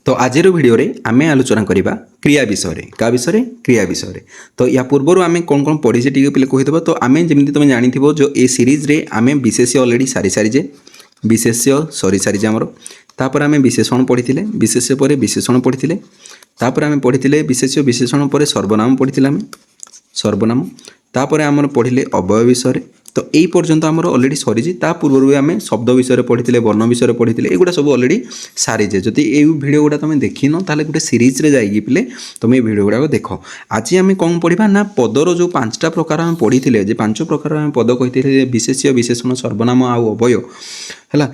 तो आज भिडियो आम आलोचना करवा क्रिया विषय क्या विषय क्रिया विषय। तो या पूर्व आम कौन कौन पढ़ी टे कहीदेव। तो आम जमी तुम जानी जो ए सीरीज रे आम विशेष्य अलरेडी सारी सारीजे विशेष्य सरी सारीजे आमर तापर आम विशेषण पढ़ी विशेष्य पर विशेषण पढ़ी तापर आम पढ़ी विशेष्य विशेषण पर सर्वनाम पढ़ी आम सर्वनाम तापर आम पढ़ले अवय विषय। तो यही पर्यंत आमर अलरेडी सरी पूर्व भी आम शब्द विषय पढ़ी वर्ण विषय पढ़ी एगुड़ा सब अलरेडी सारीजे। जदि ये भिडियो गुड़ा तुम देखिन ताले गोटे सीरीज रे जाइए पिले तुम ये भिडियो गुड़ाक देख। आज आम कौन पढ़ा ना पदर जो 5टा प्रकार आम पढ़ी जे 5 प्रकार आम पद कही विशेष्य विशेषण सर्वनाम आउ अवय है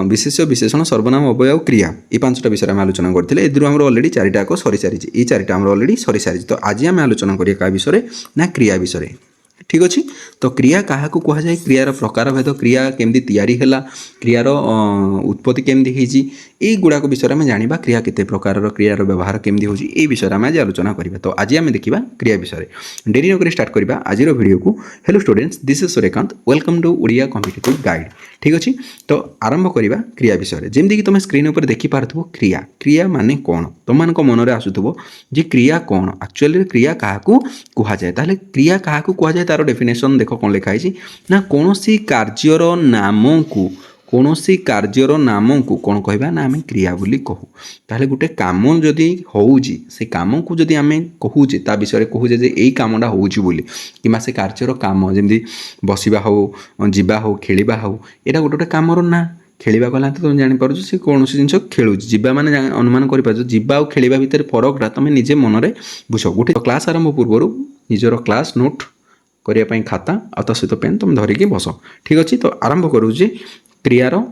विशेष्य विशेषण सर्वनाम अवय और क्रिया ये 5टा विषय आम आलोचना करते एम अलरेडी 4टा सरी सारी ये 4टा आम अलरेडी सरी सारी। तो आज आम आलोचना करिया क्या विषय ना क्रिया विषय। ठीक अच्छे। तो क्रिया क्या कहुए क्रियार प्रकार भेद क्रिया केमती तैयारी है क्रियार उत्पत्ति केमती यही गुड़ाक विषय में जाना क्रिया केते प्रकार क्रियार व्यवहार केमती होची ये विषय में आज आलोचना करवा। तो आज आम देखा क्रिया विषय डेरी नक स्टार्ट करवा आज वीडियो को। Hello students this is Suryakant welcome to Odia competitive guide. ठीक अच्छे। तो आरंभ करवा क्रिया विषय जमीक तुम स्क्रीन पर देखिपार क्रिया क्रिया माने कौन तुम मान मन में आसुव जे क्रिया कौन एक्चुअली क्रिया क्या कहुए ताहले क्रिया क्या कहुए तार डेफिनेशन देख कौन लिखाई ना कौन कार्यर नाम को कौनसी कार्यर नाम को कौन कहवा ना आम क्रिया बोली कहू। ताहले गोटे काम जदि होउजी से काम को जदि आम कहूचे ता विषय कहूचे जे यही कामटा होउची बोली कि से कार्यर काम जमी बसवा हो जीवा हो खेलिबा हो एटा गोटे गोटे कामर ना खेलिबा कहला तो तुम जापर से कौन जिन खेलुँ जीवा मैंने अनुमान कर जीवा और खेलिबा भितर फरकटा तुम निजे मन में बुझ। गोटे क्लास आरंभ पूर्व निजर क्लास नोट करने खाता आ सहित पेन तुम धरिकी बस। ठीक अच्छे। तो आरंभ करुचे क्रियार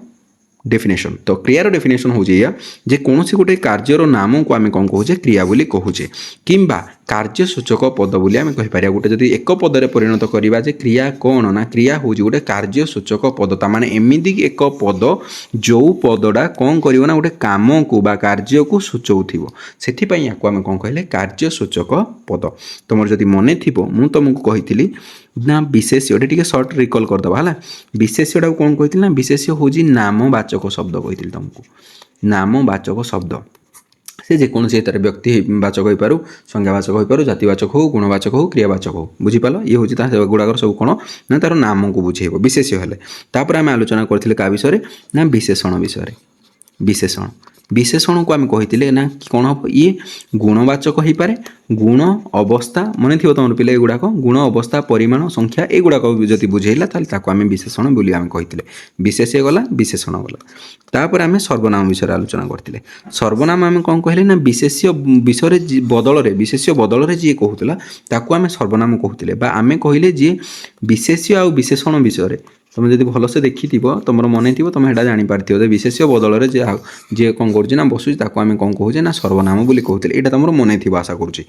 डेफिनेशन। तो क्रियार डेफिनेशन हो जे कौन सी गोटे कार्यर नाम को आम कौन कहुचे क्रिया बोली कहूचे किंबा कार्य सूचक पद बोली आम कहीपर। गोटे जदि एक पदरे परिणत करवा जे क्रिया कौन ना क्रिया हूँ गोटे कार्य सूचक पद ताने एमती एक पद जो पदटा कौन कर गोटे काम को बा कार्य को सूचौथिव से या आम कौन कहले कार्य सूचक पद। तुम जदि मन थी मु तुमको कही ना विशेष्य टे सर्ट रिकल करदे है विशेष्यटा कौन कही ना विशेष्य हूँ नामवाचक शब्द कही तुमको नामवाचक शब्द से जेकोसी तार व्यक्तिवाचक हो पार संज्ञावाचक हो पार जातिवाचक हो गुणवाचक हो क्रियावाचक हो बुझीपाल ये हूँ गुड़ाक सब कौन ना तार नाम को बुझेब विशेष्य हेले। तापर आम आलोचना करथिले का विषय ना विशेषण विषय। विशेषण विशेषण को आम कही ना कौन हम ये गुणवाचक हो पारे गुण अवस्था मन थी तुम पे गुड़ाक गुण अवस्था परिमाण संख्या एगुड़ाक जब बुझेला आम विशेषण बोली आम कही विशेष्य गला विशेषण गला। तापर आम सर्वनाम विषय आलोचना करते सर्वनाम आम कौन कहले ना विशेष्य विषय बदल में विशेष्य बदल में जी कहूला ताकू आम सर्वनाम कहते आम कहले जी विशेष्य आ विशेषण विषय तुम जब भलसे देखी तुम मन थी तुम एटा जापर विशेष्य बदल में जी कौन कर बसुची आम कौन कहे ना सर्वनाम बोली कहते यहाँ तुम मन थी आशा करुँच।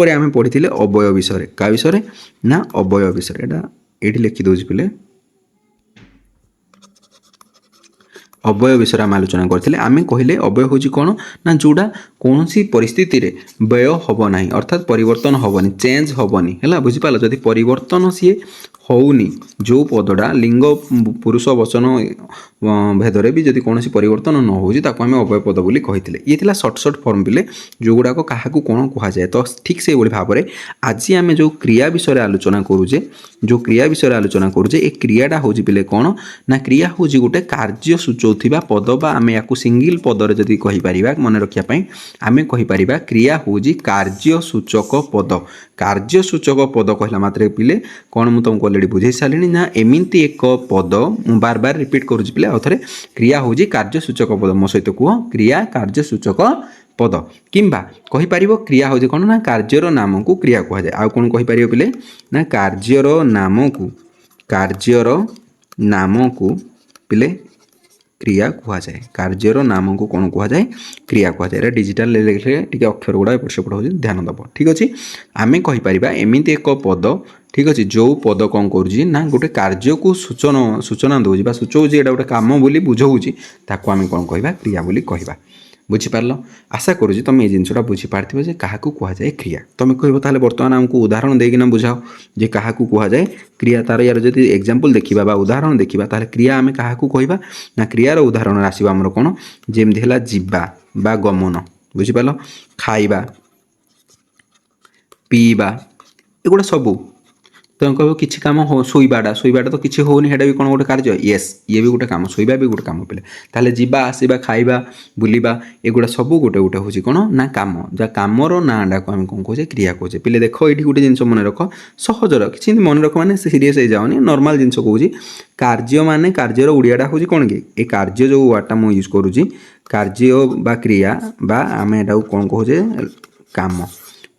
आम पढ़ी अवय विषय क्या विषय ना अवय विषय एटा ये लिखी दूसरी पे अवय विषय आम आलोचना करते आम कहले अवय हूँ कौन ना जोड़ा कौन सी परिस्थिति रे व्यय हम ना अर्थात परिवर्तन हेनी चेंज हेनी है बुझीपाल जदि परिवर्तन सी होनी जो पदटा लिंग पुरुष वचन भेदरे भी जदि कौन परिवर्तन न हो आम अवय पद बोली कही ये थिला सर्ट फॉर्म पिले जो गुड़ाक क्या कौन कहुए। तो ठीक से भाव में आज आम जो क्रिया विषय आलोचना करुचे जो क्रिया विषय आलोचना करुचे ये क्रियाटा हूँ पिले कौन ना क्रिया हूँ गोटे कार्य सूचौथिबा पद बा आम या सिंगल पदर जदि कहीपर मन रखापी आम कहीपर क्रिया हूँ कार्य सूचक पद। कार्य सूचक पद कहला मात्रे पिले कौन मुझे तुमको अलरेडी बुझे सारे ना एमती एक पद मु बार बार रिपीट करुँच पिले आउ थे क्रिया हूँ कार्य सूचक पद मो सहित कह क्रिया कार्य सूचक पद किंबा कहीपर क्रिया हूँ कौन ना कार्यर नाम को क्रिया कहुए आउ कौन कहीपर पिले ना कार्यर नाम को पिले क्रिया कहुए कार्यर नाम को कौन कहुए क्रिया कहुए डिजिटाल लेखले टी अक्षर गुड़ा एपट सेपट हो ध्यान दब। ठीक अच्छे। आम कहीपर एमती एक पद ठीक अच्छे जो पद कौन कर गोटे कार्य को सूचना दूसरी सूचौची एटा गोटे काम बोली बुझाऊँगी ताको आम कौन कहवा क्रिया बोली कहवा बुझीपार। आशा करुँच तुम ये जिनसा बुझीपार जे क्या कहुए क्रिया तुम कह ताले बर्तमान आमको उदाहरण देकिना बुझाओ जे क्या कहुए क्रिया तार यार जब एग्जाम्पल देखा उदाहरण देखा ताले क्रिया आम क्या कहवा ना क्रियार उदाहरण आसो आमर कौन जमी है जीवा बा गमन बुझिपाल खाइबा पीवा एगुड़ा सब तुम कह कि कम हो शोवाटा तो किसी होनी है भी कौन गोटे कार्य येस ये भी गोटे कम शोवा भी गोटे कम पे ताले जीवा आसवा खाइबा बुलवा एगुड़ा सब गोटे गोटे हूँ कौन ना कम जहाँ कमर नाटा को आम कौन कहे क्रिया कहे पे देख ये गोटे जिन मन रख सहजर कि मन रख मैंने सीरीयस हो जाओनी नॉर्मल जिन कौच कार्य मान कार्यर ओडियाटा हूँ कौन कि ये कार्य जो वार्डटा मुझे यूज करुँच कार्य बा क्रिया बा आम एटा कौन कहे काम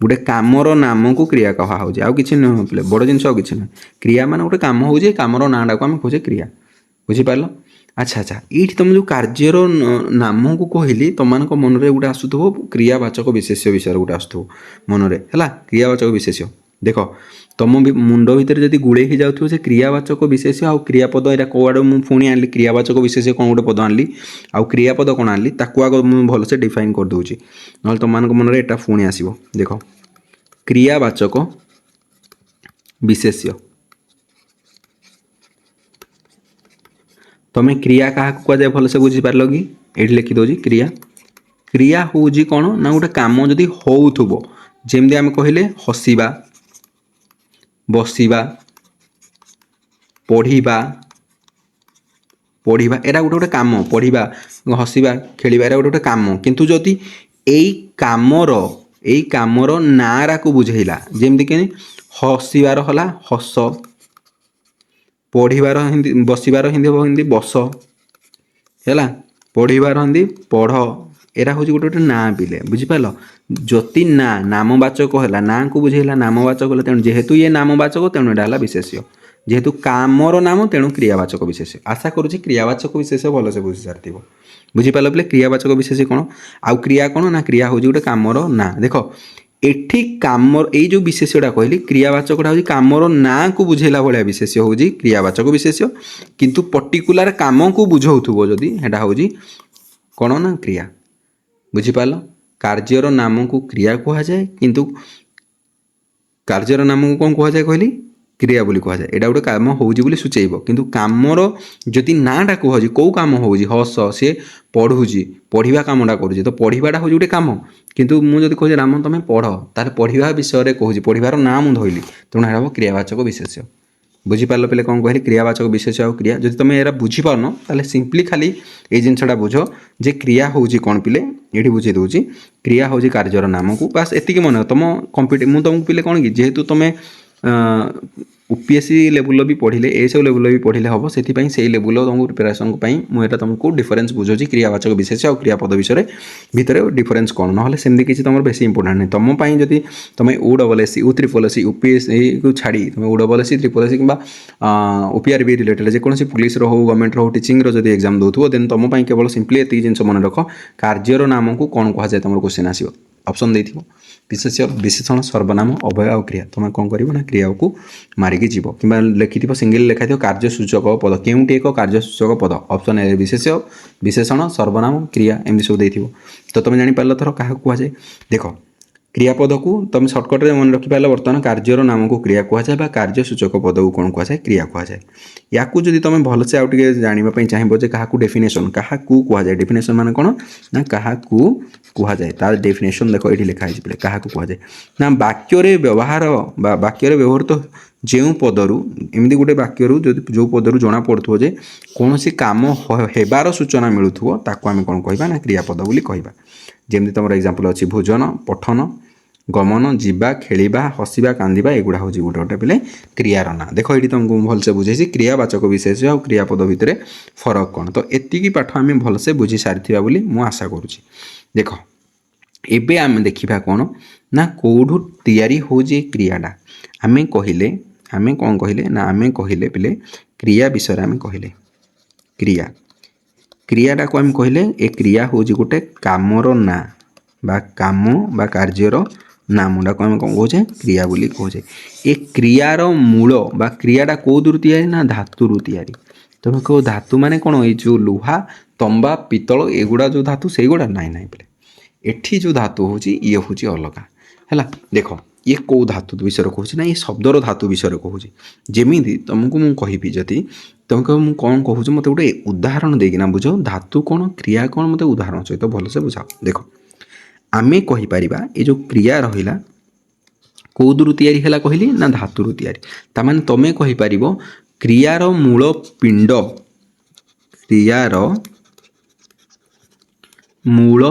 गोटे कामर नाम को क्रिया कहा कि नुह बड़ जिन कि नुह क्रिया मान गोटे कम हो कमर नाटा को आम कहे क्रिया बुझीपार अच्छा अच्छा ये तुम जो कार्यर नाम को कहली तुम मान मन में गोटे आसुव क्रियावाचक विशेष्य विषय गोटे आसुव मन में है क्रियावाचक विशेष्य देख तुम मुंड भितर जब गुड़े ही जाऊँ से क्रियावाचक विशेष्य आउ क्रियापद यहाँ कौड़ मुझे पुणी आनी क्रियावाचक विशेष्य कौन गोटे पद आनी आउ क्रियापद कौन आनी ताकू आग मुझे भलसे डिफाइन कर दूसरी ना तुम मन में यहाँ पुणी आसो देख क्रियावाचक विशेष्य तुम क्रिया क्या कहुए भलसे बुझीपार कि ये लिखिदे क्रिया क्रिया हूँ कौन ना गोटे कम जदि हो जमी आम कहले हसवा बसवा पढ़ा पढ़ा एरा गोटे गोटे कम पढ़ा हसवा खेलवा एरा गोटे गोटे कम किंतु जदि यही कामर नारा को बुझेला जमती कि हसबार हला हस पढ़ार हिंदी बसबार हिंदी हम हिंदी बस है पढ़ार हिंदी पढ़ एरा हूँ गोटे गोटे ना पिले बुझीपाल जति ना नामवाचक है ना को बुझेला नामवाचक है तेणु जेहेतु ये नामवाचक तेणु यहाँ है विशेष्य जेहेतु कामर नाम तेणु क्रियावाचक विशेष आशा करुँच क्रियावाचक विशेष भलसे बुझी सारी बुझीपाल बोले क्रियावाचक विशेष कौन आउ क्रिया कौन ना क्रिया हूँ गोटे कामर ना देख एठी कामर ये जो विशेष्यटा कहली क्रियावाचकटा हूँ कामर ना को बुझेला भाया विशेष्य हूँ क्रियावाचक विशेष्य किंतु पर्टिकुलर काम को बुझाऊथुव जदि हेटा हूँ कौन ना क्रिया बुझीपाल कार्यर नाम को क्रिया कहुए किंतु कार्यर नाम को कौन कहुए कहली क्रिया बोली कहुए यहाँ गोटे कम हो सूचेब किंतु कामर जदि नाटा कहुए कौ कम हो हस सी पढ़ुची पढ़ा कमटा करुचे तो पढ़ाटा हूँ गोटे कम किंतु मुझे कहूँ राम तुम पढ़ तार पढ़ा विषय कहूँ पढ़ार ना मुझे धरली तेणु हम क्रियावाचक विशेष्य बुझीपार पे कौन कहले क्रियावाचक विशेष आउ क्रिया जब तुम यार बुझीपारन ताले सिंपली खाली ये जिनसा बुझ जे क्रिया हूँ कौन पिले ये बुझे दूसरी क्रिया हूँ कार्यर नाम को बास एति मन तुम मुझे तुमको पिले कौन कि जेहेतु तुम यूपीएससी लेवल भी पढ़ले ए सब लेवल भी पढ़ले हम से लेवल तुमको प्रिपेरेसन मुझे तुमको डिफरेन्स बुझे क्रियावाचक विशेष और क्रियापद विषय भितर डिफरेन्स कौन ना सेमती किसी तुम बेस इंपोर्टाट नहीं तुम जब तुम OSSC U SSC यूपीएससी को छाड़ी तुम OSSC SSC कि OPRB रिलेटेड जेकोसी पुलिस हो गवर्नमेंट हो टीचिंग जब एग्जाम दौथो देन तुम केवल सिंपली ये जिन मन रख कार्यर नाम को कौन कहुए तुम क्वेश्चन आसो ऑप्शन देथिबो विशेष्य विशेषण सर्वनाम अभय और क्रिया तुम कौन कर ना क्रिया को मारिकी जीव कि लिखि सिंगल लिखा थो कार्यसूचक पद केउटी एक कार्यसूचक पद ऑप्शन ए विशेष्य विशेषण सर्वनाम क्रिया एमती सब देथिबो तो तुम जानिपार थर क्या कहुए देख क्रियापद को तुम सर्टकट्रे मन रखिपार बर्तमान कार्यर नाम को क्रिया कहुए कार्यसूचक पद को कौन कहुए क्रिया कहुए या जब तुम भलसे आउ टे जानापी चाहिए क्या डेफिनेसन क्या कहुए डेफिनेसन मान कौन ना क्या कहुए तार डेफिनेसन देख ये लिखाई क्या कहुए ना वाक्य व्यवहार वाक्य व्यवहृत जो पदरू एमती गोटे वाक्य जो पदरू जना पड़ुव जे कौन काम होबार सूचना मिलूव ताको आम कौन कह ना क्रियापद बोली कहवा जमी तुम एग्जांपल अच्छी भोजन पठन गमन जीवा खेलिबा हसवा कांदिबा एगुड़ा हूँ गोटे गोटे पे क्रियार ना देख ये तुमको भलसे बुझे क्रियावाचक विशेष और क्रियापद भितर फरक कौन तो एतिकी पाठ आम भलसे बुझी सारी बोली मुझे आशा करुँच देख एबे आम देखा कौन ना कौठू तैयारी हो क्रियाटा आम कहले आम कौन कहले ना आम कहले पे क्रिया विषय आम कहले क्रिया क्रियाटा को आम कहले ए क्रिया हूँ गोटे कामर ना बा काम बा कार्यर नामटा को आम कौन कहे क्रिया बोली कहे ए क्रियार मूल बा क्रियाटा कौदू तैयारी ना धातु तैयारी तुम कहो धातु माने कौन ये जो लुहा तंबा पितल एगुड़ा जो धातु से गुड़ा नाई नाई पे एठी जो धातु हूँ ये हूँ अलग है देख ये कौ धातु विषय कहूँ ना ये शब्दर धातु विषय कहूँ जमी तुमको मुझे कहबी जदि तुम कह मुझे कौन कहूँ मत गोटे उदाहरण देना बुझ धातु कौन क्रिया कौन मत उदाहरण सहित भलसे बुझाओ देख आमे कहि परिबा ए जो क्रिया रहिला कोदुरु तैयारी हैला कहली ना धातुरु तैयारी ताମାନେ तमे कहि परिबो क्रियार मूल पिंड क्रियार मूल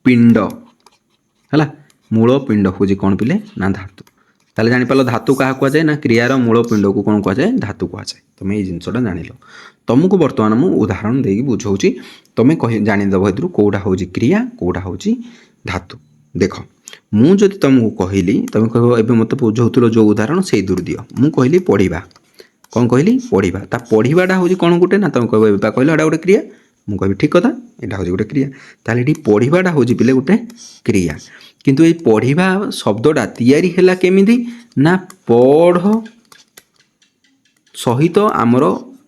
पिंड है मूल पिंड हूँ कौन पिले ना धातु ताले जानी पाल धातु क्या कहुए ना क्रियार मूल पिंड को कौन कहुए धातु कहुए तुम ये जिनसा जान तुमको बर्तमान मुझे उदाहरण देकी बुझाऊँगी तुम जानीदेव ए कौटा हूँ क्रिया कौटा हूँ धातु देख मुझे तुमको कहली तुम कह मत बुझाऊल जो उदाहरण से दूर दियो मुझे कहली पढ़ा कौन कहली पढ़ा ता पढ़ाटा हूँ कौन गोटे ना तुम कह कहल एटा गोटे क्रिया मुझे कह ठीक कथा यहाँ हूँ गोटे क्रिया ताले ये पढ़ाटा हूँ पिले गोटे क्रिया किंतु ये पढ़ा शब्दटा तैयारी हैला केमिति ना पढ़ सहित आमर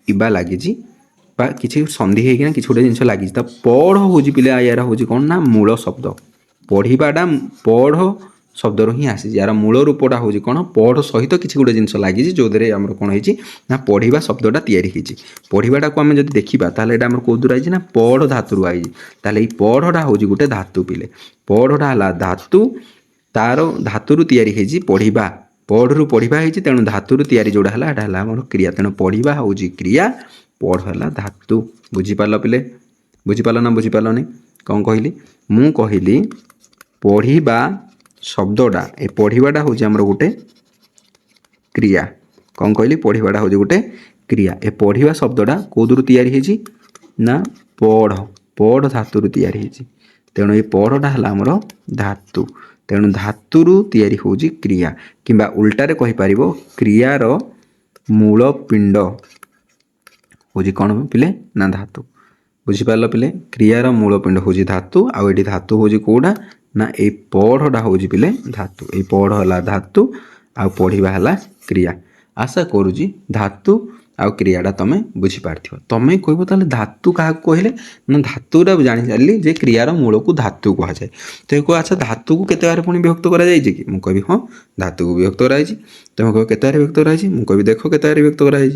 इबा लगी किसी संधि होना कि गोटे जिन लगी पढ़ हूँ पिले यार हूँ कौन ना मूल शब्द पढ़ाटा पढ़ शब्द ही आसी यार मूल रूपटा हूँ कौन पढ़ सहित किसी गोटे जिन लगी जो आम कौन है पढ़ा शब्दटा तैयारी पढ़ाटा को आम जब देखा ताल ये कौदूर आई ना पढ़ धातु आई ताल पढ़ा हूँ गोटे धातु पिले पढ़ा है धातु तार धातु तैयारी पढ़ा पढ़ू पढ़ा तेणु धातु तैयारी जोड़ा है आम क्रिया तेणु पढ़ा हूँ क्रिया पढ़ है धातु बुझीपार पिले बुझीपार ना बुझीपारनी कौन कहली मु कहली पढ़ा शब्दटा ए पढ़ाटा हूँ आमर गोटे क्रिया कौन कहली पढ़ाटा हूँ गोटे क्रिया ए पढ़ा शब्दटा कौदूर तैयारी ना पढ़ पढ़ धातु तैयारी तेणु ये पढ़ाटा है आमर धातु तेणु धातु तैयारी हूँ क्रिया किंबा उल्टारे कहीपर क्रियार मूल पिंड हूँ कौन पिले ना धातु बुझीपार पिले क्रियार मूल पिंड हूँ धातु आउ धातु हूँ कौटा ना ये पढ़ाटा हूँ पिले धातु ये पढ़ है धातु आ पढ़ा है क्रिया आशा करुँची धातु आउ क्रियाटा तुम बुझीपार तुम कह ताले धातु क्या कहले ना धातुरा जानी सारे जे क्रियार मूल को धातु कहुए तो कह अच्छा धातु को केते बार पुणी विभक्त कि मुझे कहि हाँ धातु को विभक्त कराई तुम कह केते विभक्त कराई मुझे कह देख केते विभक्त कराई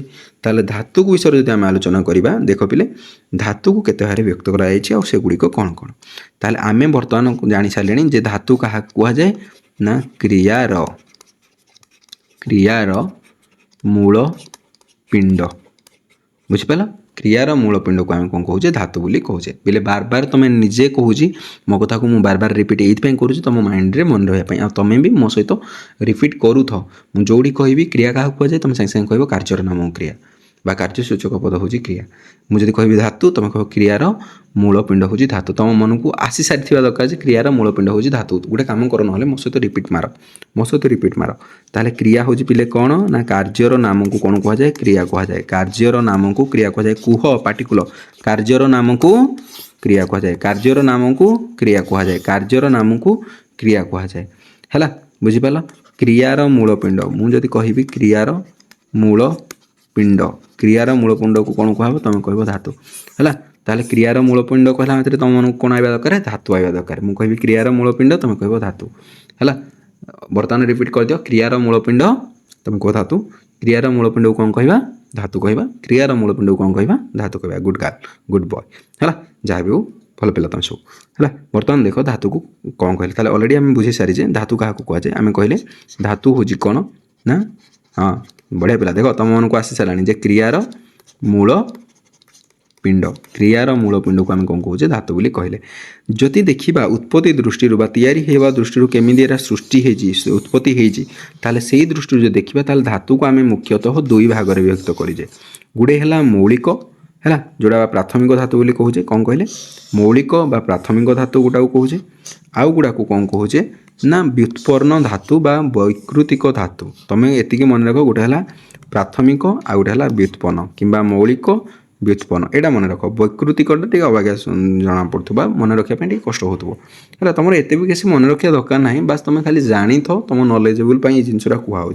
ताले धातु को विषय जो आम आलोचना करवा देख पिले धातु को केते बार विभक्त कराई से गुड़िक कौन कौन ताले आम बर्तमान जानी सारे जे धातु क्या कहुए ना क्रियार मूल पिंड बुझिपाल क्रियार मूल पिंड को आम कौन कहे धातु बोली कहे बोले बार बार तुम निजे कहूँ मो कथा को मुझे बार बार रिपीट ये करुँच तुम माइंड में मन रही आ तुम भी मो सहित रिपीट करूथ मुझे कहि क्रिया क्या कहुए तुम सागे सागे कह कार्यर नाम क्रिया बा कार्यसूचक पद हूँ क्रिया मुझे कहि धातु तुम कह क्रियार मूल पिंड हूँ धातु तुम मन को आसी सारी दरकार क्रियार मूल पिंड हूँ धातु गोटे कम कर ना मो सहित रिपीट मार मो सहित रिपीट मार ताले क्रिया हूँ पिले कौन ना कार्यर नाम को कौन कहुए क्रिया कहुए कार्यर नाम को क्रिया कहुए कुह पार्टिकुलर कार्यर नाम को क्रिया कहुए कार्यर नाम को क्रिया कहुए कार्यर नाम को क्रिया कहुए है बुझिपाल क्रियार मूल पिंड मुझे कहि क्रियार मूल पिंड क्रियार मूल पिंड को कौन कह तुम कह धातु है ताले क्रियार मूल पिंड कहला मात्रे तुम मन कौन आवा दरकार धातु आवा दरकार मुझे कहि क्रियार मूल पिंड तुम कह धातु है बर्तमान रिपीट कर दियो क्रियार मूल पिंड तुम कह धातु क्रियार मूल पिंड को कौन कहवा धातु कहवा क्रियार मूल पिंड को कौन कहवा धातु कहवा गुड गर्ल गुड बॉय है जहाँ भी हो भल पिला तुम सब है बर्तमान देख धातु को कौन कहले ताले ऑलरेडी आम बुझी सारी धातु क्या कहुए आम कहले धातु हूँ कौन ना हाँ बढ़िया पिला देख तुम मन को आसी सारा जे क्रियार मूल पिंड क्रियार मूल पिंड को आम कौन कहे धातु बोली कहले जदि देखा उत्पत्ति दृष्टि तैयारी होगा दृष्टि केमी सृष्टि उत्पत्ति होती से दृष्टि जो देखा ताल धातु को आम मुख्यतः दुई भाग में विभक्त करें गुड़े है मौलिक है जोड़ा प्राथमिक धातु बोली कहे कौन कहले मौलिक बा प्राथमिक धातु गुटा कहे आउ गुड़ा को कौन कहे ना व्युत्पन्न धातु बा वैकृतिक धातु तुम ये मन रख गोटे है प्राथमिक आउ गोटे है व्युत्पन्न किंबा मौलिक व्युत्पन्न यहाँ मन रख वैकृतिक अबाग्या जना पड़ुवा मन रखापी कष्ट हो तुम एत भी किसी मन रखा दरकार ना बास तुम खाली जानी तुम नॉलेजेबल जिनसा कहूँ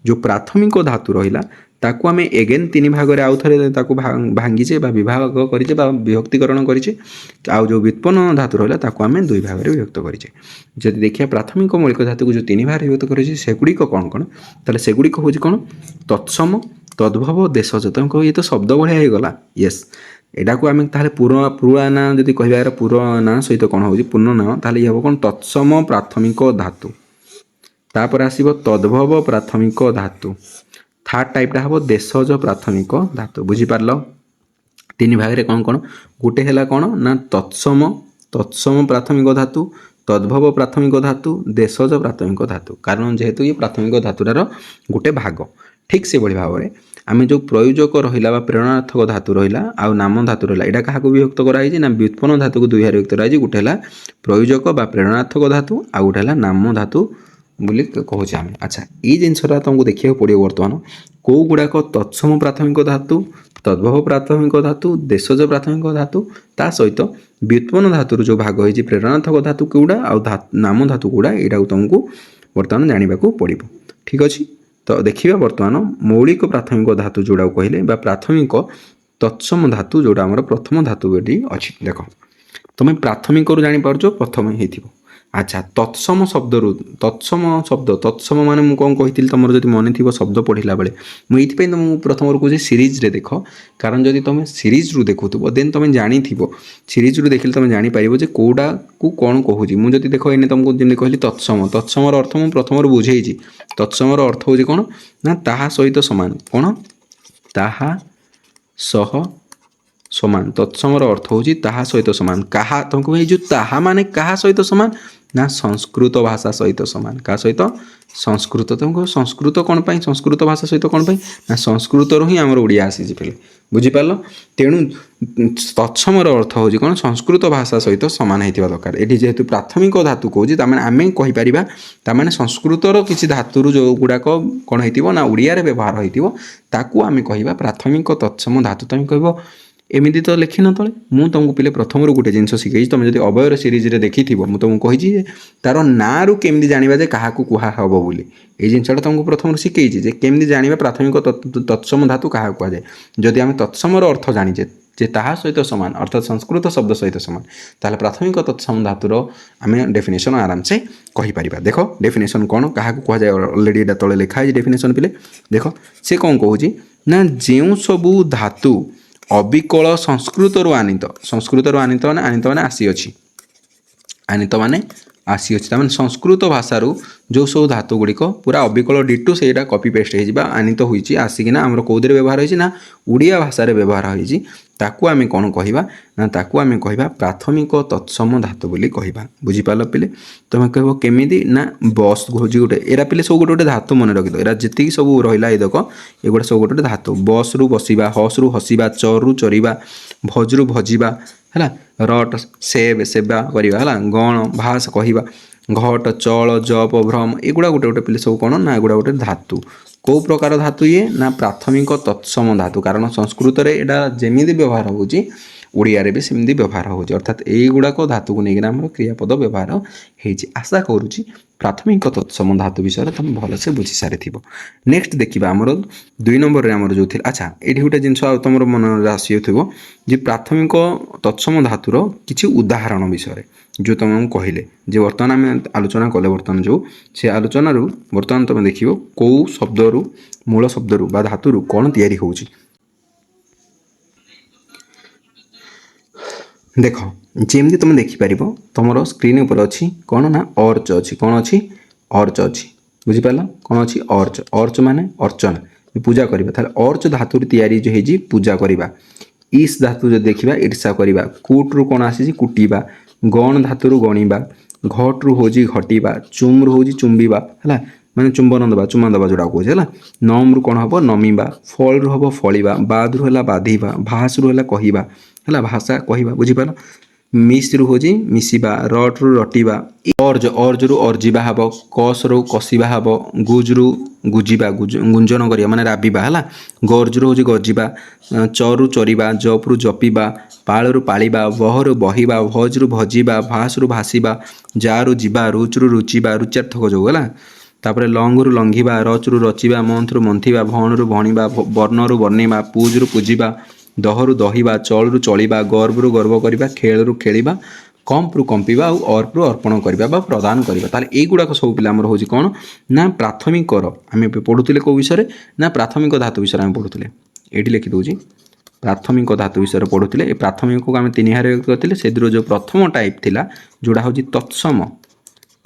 जो प्राथमिक धातु रहा ताकू आम एगेन तीन भाग में आउ थे भांगीचे विभाग करें विभक्तिकरण करें आउ जो व्युत्पन्न धातु रहा ताकू आम दुई भाग में विभक्त करें जब देखिए प्राथमिक मौलिक धातु को जो तीन भाग विभक्त करें सेगुड़िक कौन कौन ताले सेगुड़िक हूँ कौन तत्सम तद्भव देशज तुम कह ये तो शब्द भाया हो गला येस एटा को आम ताले पूरा ना जदि कहबा यार पूरा ना सहित कौन हो पूर्ण ना ताले ये हम कौन तत्सम प्राथमिक धातु तापर आसीबो तद्भव प्राथमिक धातु थर्ड टाइपटा हम देशज प्राथमिक धातु बुझी पारलो तीन भाग में कौन कौन गोटे है कौन ना तत्सम प्राथमिक धातु तद्भव प्राथमिक धातु देशज प्राथमिक धातु कारण जेहेतु ये प्राथमिक धातुटार गोटे भाग ठीक से भाव में आम जो प्रयोजक रहा प्रेरणार्थक धातु रहा आउ नाम धातु रहा यहाँ क्या विभक्त कराई ना व्युत्पन्न धातु को दुई विभक्त कराई गोटे है प्रयोजक बा प्रेरणार्थक धातु आउ गोटे है नाम धातु बोली कहूँ आम अच्छा ये जिनसा तुमको देखा पड़ो बर्तमान कौ गुड़ाक तत्सम प्राथमिक धातु तद्भव प्राथमिक धातु देशज प्राथमिक धातु ता सहित व्युत्पन्न धातु जो भाग होती प्रेरणार्थक धातु कौड़ा आ नाम धातु कौड़ा यहाँ तुमको बर्तमान जानवा पड़ो ठीक अच्छे तो देखिए बर्तमान मौलिक प्राथमिक धातु जोड़ा कहले प्राथमिक तत्सम धातु जोड़ा आम प्रथम धातु अच्छी देख तुम्हें प्राथमिक जापार प्रथम हो अच्छा तत्सम तत्सम माने मु कौन कही तुम जब मन थी शब्द पढ़ला बेले मुझे तुमको प्रथम कहे सीरीज रे देख कारण जब तुम सीरीज रु देखुव देन तुम जानी सीरीज रु देखिले तुम जापर जे कौटा को कौन कहूँ मुझे देख इन तुमको जमी कहली तत्सम अर्थ मुझे प्रथम बुझे तत्सम अर्थ हूँ कौन ना ताहा सहित सामान कौन ताहा सह सामान तत्सम अर्थ हूँ ताहा सहित सामान कहा तुमको ये जो ताहा माने कहा सहित सामान ना संस्कृत भाषा सहित सामान क्या सहित संस्कृत तुमको संस्कृत कौन पाई संस्कृत भाषा सहित कौन पाई ना संस्कृत रू ही आमर ओडिया आसी पे बुझिपार तेणु तत्सम अर्थ हूँ कौन संस्कृत भाषा सहित सामान होता दरकार ये जेहेतु प्राथमिक धातु कौच आम कहीपर ताने संस्कृतर किसी धातु जो गुड़ाक कौन हो ओडिया व्यवहार होता आम कह प्राथमिक तत्सम धातु तुम कह एमती तो लिखिन तले मुझे तुमको पे प्रथम गोटे जिनस शिखई तुम जब अवयर सीरीज रे देखी मुझे तुमको कही तार ना रु केमती जाना जे क्या कह बोली ये जिनसा तुमको प्रथम शिखई केमती जाना प्राथमिक तत्सम धातु क्या कहुए जदि आम तत्सम अर्थ जानीचे जे ताहा सहित सामान अर्थात संस्कृत शब्द सहित सामान ताले प्राथमिक तत्सम धातुर आम डेफिनेशन आराम से कहीपर देख डेफिनेशन कौन क्या कहुए अलरेडी तले लिखाई डेफिनेशन पे देख से कौन कहूँ ना जो सबू धातु अविकल संस्कृत आनीत माने आसी अच्छी आनीत माने आसी अच्छी तमें संस्कृत भाषार जो सब धातु गुड़िक पूरा अविकल डिटो से कॉपी पेस्ट हो आनीत होती आसिकिना आमर कौदे व्यवहार होती ना उड़िया भाषा व्यवहार होती ताकू आम कौन कहवा ना ताकू आम कहवा प्राथमिक तत्सम धातु बोली कहवा बुझीपार पिले तुम कह केमी ना बस हूँ गोटे एरा पिले सब गोटे गोटे धातु मन रखिद एरा जी सब रहा ये देख एगुड़ा सब गोटे धातु बस रु बसवा हस रु हसवा चरु चरवा भज रु भजिवा है रट सेब सेवा करवा गण भास कहवा घट चल जप भ्रम एगुड़ा गोटे गोटे पिले सब कौन ना एगुड़ा गोटे धातु कौ प्रकार धातु ये ना प्राथमिक तत्सम धातु कारण संस्कृत रे एटा जेमिति व्यवहार होउची ओडिया रे भी सेमिति व्यवहार होउची अर्थात एई गुडाक धातु को नेगिना हमर क्रियापद व्यवहार हेची आशा करूची प्राथमिक तत्सम धातु विषय तुम भल से बुझी सारी थिबो नेक्स्ट देखिबा हमर 2 नंबर रे हमर जो थिल अच्छा एठी गुटे जिंस आ तुमर मन आसी थिबो जे प्राथमिक तत्सम धातुर किछि उदाहरण विषय जो तुम कहले जे वर्तमान आम आलोचना कले वर्तमान जो से आलोचना वर्तमान तुम देखिबो कौ शब्दरू मूल शब्दरू बा धातुरू कौन तैयारी होउची देख जमी तुम देखिपर तुम स्क्रीन उपर अच्छी कौन ना अर्च अच्छी कौन अच्छी अर्च अच्छी बुझीपार कौन अच्छी अर्च अर्च माने अर्चना पूजा करवा अर्च धातु तैयारी जो है पूजा करवा ईस धातु जो देखा ईर्षा करवा कूट रु कौन आसी कुटिबा गण धातु गणिबा घट रु हूँ घटिबा चुम रु हूँ चुंबा है माने चुंबन दबा चुमा दबा जोड़ा कहे है नम रु कौन हम नमीबा फल रु हम फलिबा बाद रु है बाधिबा भास रु है कहवा है भाषा कहवा बुझीपार मिस रु हूँ मिसिबा रट रु रटिबा अर्ज अर्ज रु अर्जिबा हम कस रु कषिबा हम गुज रु गुजिबा गुंजन करिया माने राबिबा है गर्ज रु हूँ गर्जिबा चरु चरिबा जप रु जपिबा पाल रु पालिबा बह रु बहिबा भज रु भजिबा भास रु भासिबा जा रु जिबा रुच रु रुचिबा रुचार्थक जो है तापर लंग रु लंघिबा रच रु रचिबा मंथ रु मंथिबा भण रु भणिबा वर्ण रु वर्णिबा पूज रु पूजिबा दह रु दहिबा चल रु चलिबा गर्व रु गर्व करिबा खेल रु खेलिबा कंप रु कंपिबा और अर्प रु अर्पण करिबा बा प्रदान करिबा ताले एई गुडाक सब पिला हमर होची कोन ना प्राथमिक आमे पढुतिले को विषय ना प्राथमिक धातु विषय आमे पढुतिले एठी लिखि दोची प्राथमिक धातु विषय पढ़ुले ए प्राथमिक को आम 3 भाग विभक्त करते से जो प्रथम टाइप थिला जोड़ा हूँ तत्सम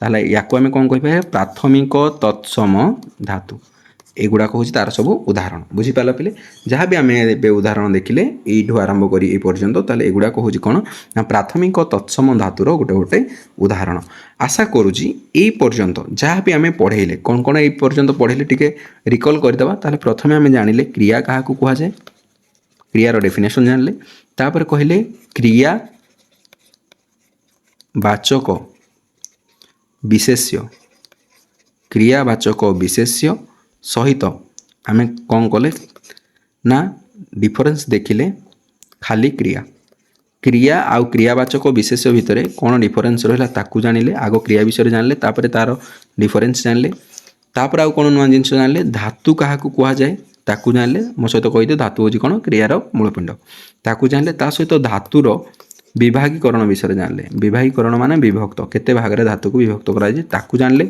ताहले याको आम कौन कह प्राथमिक तत्सम धातु एगुड़ाक हूँ तार सब उदाहरण बुझीपार पे जहाँ भी आम उदाहरण देखिले यू आरंभ कर पर्यंत ताहले एगुड़ाक हूँ कौन ना प्राथमिक तत्सम धातुर गोटे गोटे उदाहरण आशा करुँची यही पर्यंत जहाँ भी आम पढ़ेले कौन कौन ये पर्यंत पढ़ेले टिके रिकल करदेवा ताहले प्रथमे आम जानिले क्रिया क्या कहुए क्रियार डेफिनेशन जानले तापर कहले क्रिया वाचक विशेष्य क्रियावाचक विशेष्य सहित आम कौन कले ना डिफरेंस देखिले खाली क्रिया क्रिया आउ क्रियावाचक विशेष्य भितर कौन डिफरेंस रहा ताकू जानिले आग क्रिया विषय जानले तापर तार डिफरेंस जानले तापर आउ कौन नुआ जिनस जानले धातु क्या कहुए ताकू जानले मो सहित कहीदे धातु हूँ कौन क्रियार मूलपिंड ताकू जानले ता सहित धातुर विभागीकरण विषय जानले विभागीकरण माने विभक्त केते भाग में धातु को विभक्त कराए ताकू जानले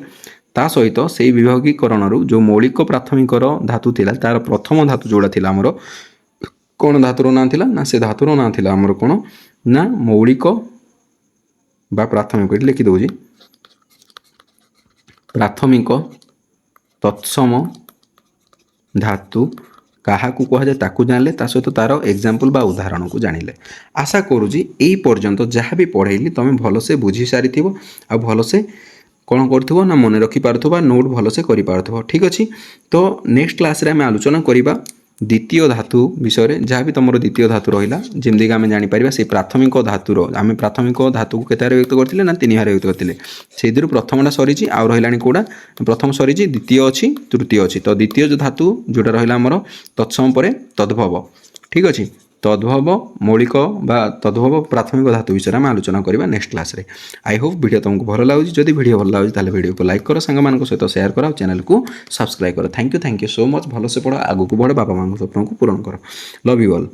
ता सहित से विभागीकरण जो मौलिक प्राथमिक धातु थिला तार प्रथम धातु जोड़ा थिला हमर कौन धातुर ना थिला ना से धातुर ना थिला हमर कौन ना मौलिक बा प्राथमिक लिखि दउजी प्राथमिक तत्सम धातु क्या कहुए ताकू जानले ता सहित तार एग्जाम्पल बा उदाहरण को जानिले आशा करुँची यही पर्यंत जहाँ भी पढ़ेली तुम भलसे बुझी सारी आ भलसे कौन कर ना मन रखिपार नोट भलसे कर ठीक अच्छे तो नेक्स्ट क्लास रे आम आलोचना करवा द्वितीय धातु विषय जहाँ भी तुम द्वितीय धातु रहा जमीक आम जापर से प्राथमिक धातुर आम प्राथमिक धातु को केते व्यक्त करते ना 3 भाग व्यक्त करते से प्रथमटा सरी आउ रहा कौटा प्रथम सरी द्वितीय अच्छी तृतीय अच्छी तो द्वितीय जो धातु जोटा रहा आमर तत्सम पर तद्भव ठीक अच्छे तद्भव मौलिक बा तद्भव प्राथमिक धातु विषय में आलोचना करवा नेक्स्ट क्लास रे आई होप वीडियो तुमको भल लगे जदि वीडियो भल लगे ताले वीडियो को लाइक करो सांग सहित शेयर करो चैनल को सब्सक्राइब करो थैंक यू सो मच भल से पढ़ो आगू को बढ़ो बापा माँ स्वप्न को पूरण करो लव यू ऑल।